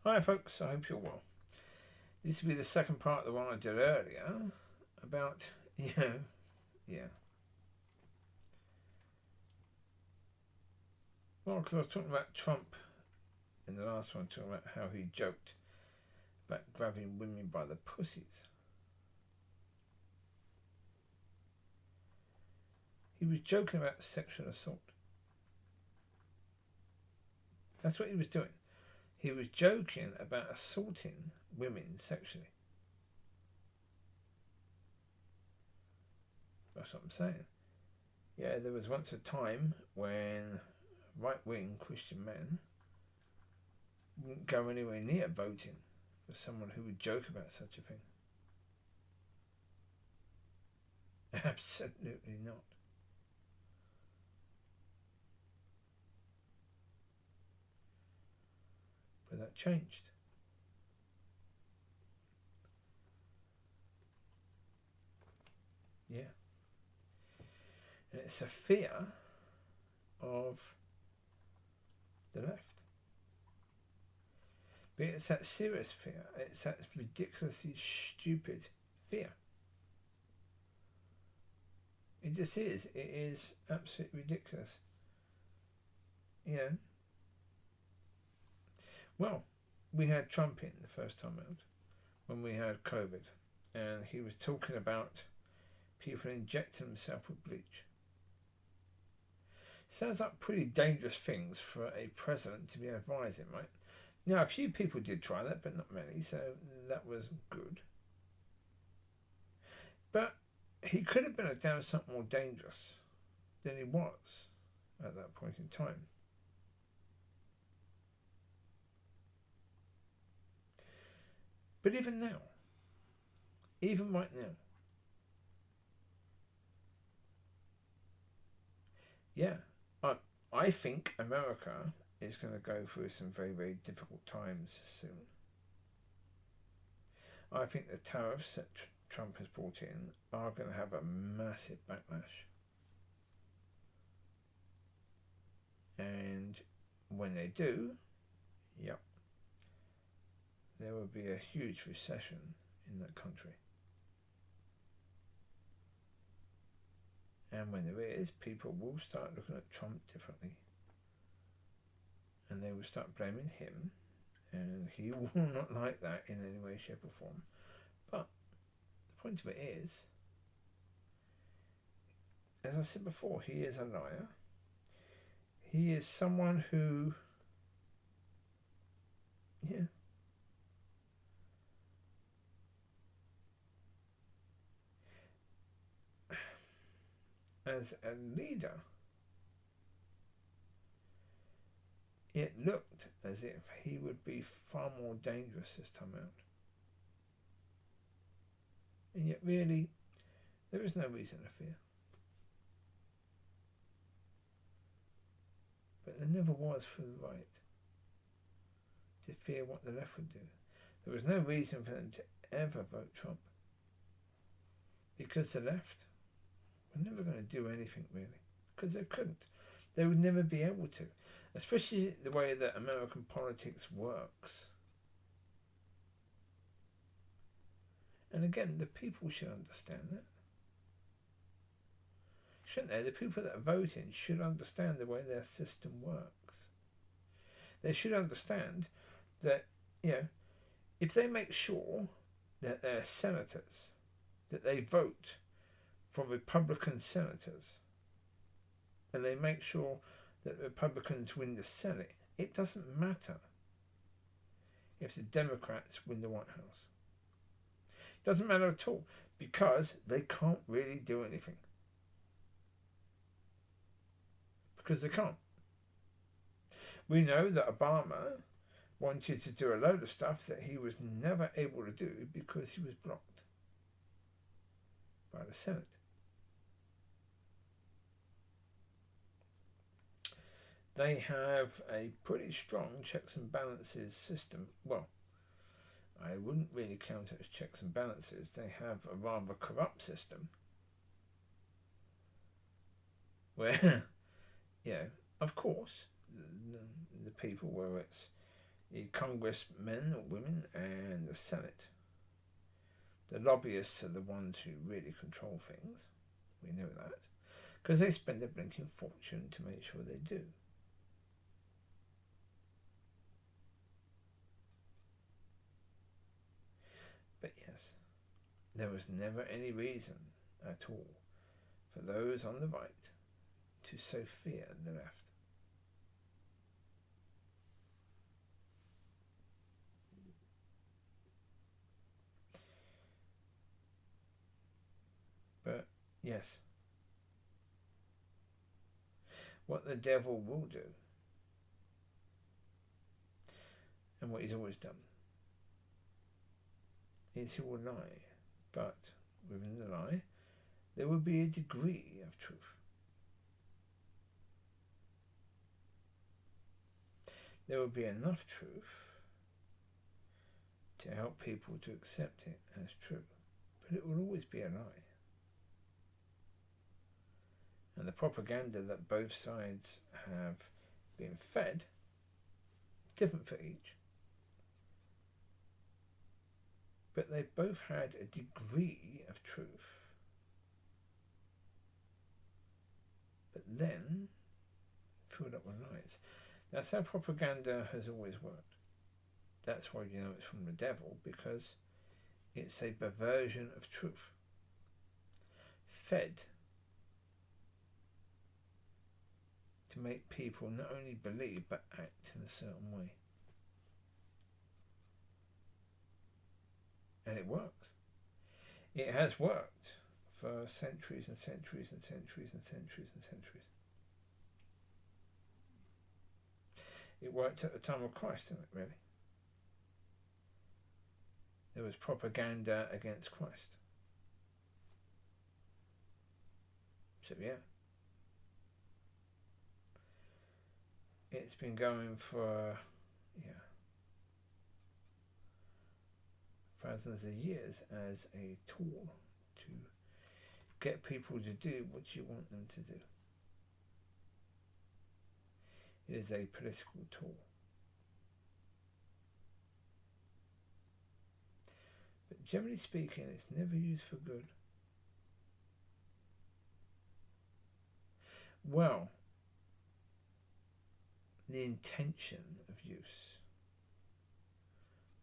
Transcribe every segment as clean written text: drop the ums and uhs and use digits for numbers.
Hi folks, I hope you're well. This will be the second part of the one I did earlier about, yeah. Well, because I was talking about Trump in the last one, talking about how he joked about grabbing women by the pussies. He was joking about sexual assault. That's what he was doing. He was joking about assaulting women sexually. That's what I'm saying. Yeah, there was once a time when right-wing Christian men wouldn't go anywhere near voting for someone who would joke about such a thing. Absolutely not. But that changed. Yeah. And it's a fear of the left. But it's that serious fear. It's that ridiculously stupid fear. It just is. It is absolutely ridiculous. Yeah. Well, we had Trump in the first time out when we had COVID, and he was talking about people injecting themselves with bleach. Sounds like pretty dangerous things for a president to be advising, right? Now, a few people did try that, but not many, so that was good. But he could have been done something more dangerous than he was at that point in time. But even now, even right now, yeah, I think America is going to go through some very, very difficult times soon. I think the tariffs that Trump has brought in are going to have a massive backlash. And when they do, yep, there will be a huge recession in that country. And when there is, people will start looking at Trump differently. And they will start blaming him. And he will not like that in any way, shape, or form. But the point of it is, as I said before, he is a liar. He is someone who, yeah, as a leader, it looked as if he would be far more dangerous this time out. And yet, really, there is no reason to fear. But there never was for the right to fear what the left would do. There was no reason for them to ever vote Trump. Because the left were never going to do anything really. Because they couldn't. They would never be able to. Especially the way that American politics works. And again, the people should understand that. Shouldn't they? The people that are voting should understand the way their system works. They should understand that, if they make sure that their senators, that they vote for Republican senators, and they make sure that the Republicans win the Senate, it doesn't matter if the Democrats win the White House. It doesn't matter at all, because they can't really do anything. Because they can't. We know that Obama wanted to do a load of stuff that he was never able to do because he was blocked by the Senate. They have a pretty strong checks and balances system. Well, I wouldn't really count it as checks and balances. They have a rather corrupt system where, of course, the people, whether it's the congressmen or women and the Senate. The lobbyists are the ones who really control things. We know that. Because they spend a blinking fortune to make sure they do. But yes, there was never any reason at all for those on the right to so fear the left. But yes, what the devil will do, and what he's always done, is he will lie. But within the lie, there will be a degree of truth. There will be enough truth to help people to accept it as true. But it will always be a lie. And the propaganda that both sides have been fed, different for each, but they both had a degree of truth. But then filled up with lies. That's how propaganda has always worked. That's why you know it's from the devil, because it's a perversion of truth. Fed to make people not only believe but act in a certain way. And it works. It has worked for centuries and centuries and centuries and centuries and centuries. It worked at the time of Christ, didn't it, really? There was propaganda against Christ. So yeah. It's been going for, thousands of years as a tool to get people to do what you want them to do. It is a political tool. But generally speaking, it's never used for good. Well, the intention of use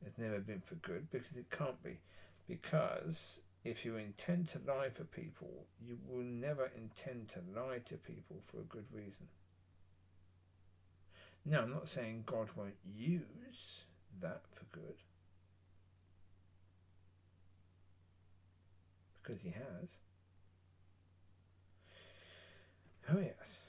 has never been for good, because it can't be. Because if you intend to lie for people, you will never intend to lie to people for a good reason. Now, I'm not saying God won't use that for good, because he has. Oh yes.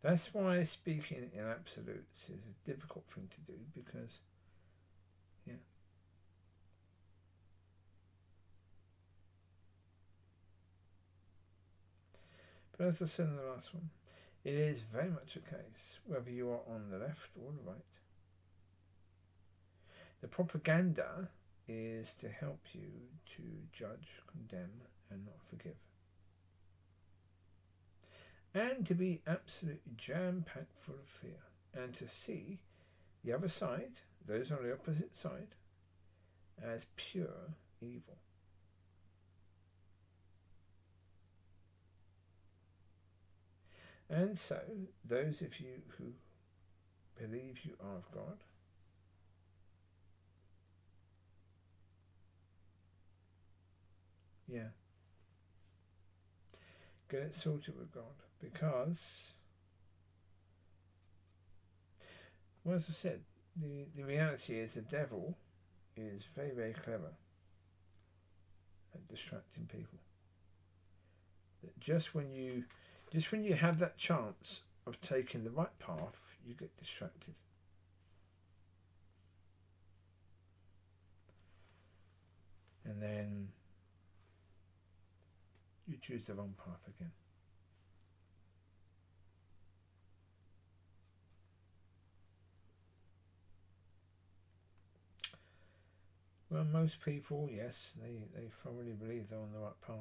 That's why speaking in absolutes is a difficult thing to do, because, But as I said in the last one, it is very much a case whether you are on the left or the right. The propaganda is to help you to judge, condemn, and not forgive. And to be absolutely jam-packed full of fear, and to see the other side, those on the opposite side, as pure evil. And so, those of you who believe you are of God, get it sorted with God, because, well, as I said, the reality is the devil is very, very clever at distracting people. That just when you have that chance of taking the right path, you get distracted. And then you choose the wrong path again. Well, most people, yes, they thoroughly believe they're on the right path.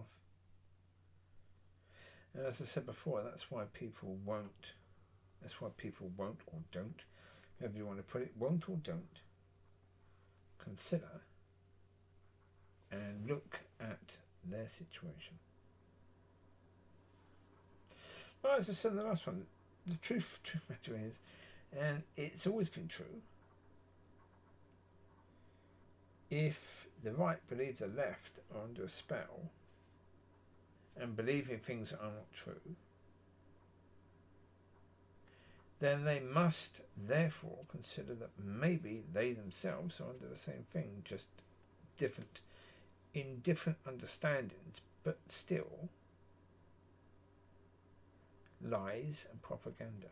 And as I said before, that's why people won't That's why people won't or don't, however you want to put it, won't or don't consider and look at their situation. Well, as I said in the last one, the truth matter is, and it's always been true, if the right believe the left are under a spell and believing things that are not true, then they must therefore consider that maybe they themselves are under the same thing, just different, in different understandings, but still lies and propaganda.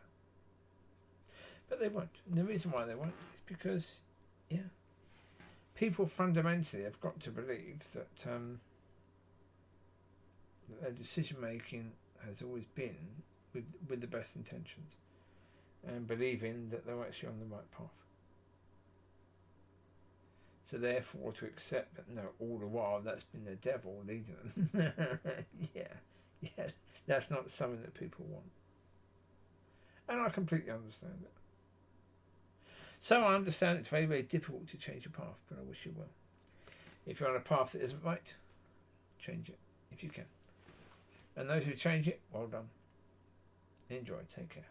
But they won't. And the reason why they won't is because, people fundamentally have got to believe that their decision making has always been with the best intentions, and believing that they're actually on the right path. So therefore, to accept that no, all the while that's been the devil leading them, that's not something that people want. And I completely understand it. So I understand it's very, very difficult to change a path, but I wish you will. If you're on a path that isn't right, change it if you can. And those who change it, well done. Enjoy. Take care.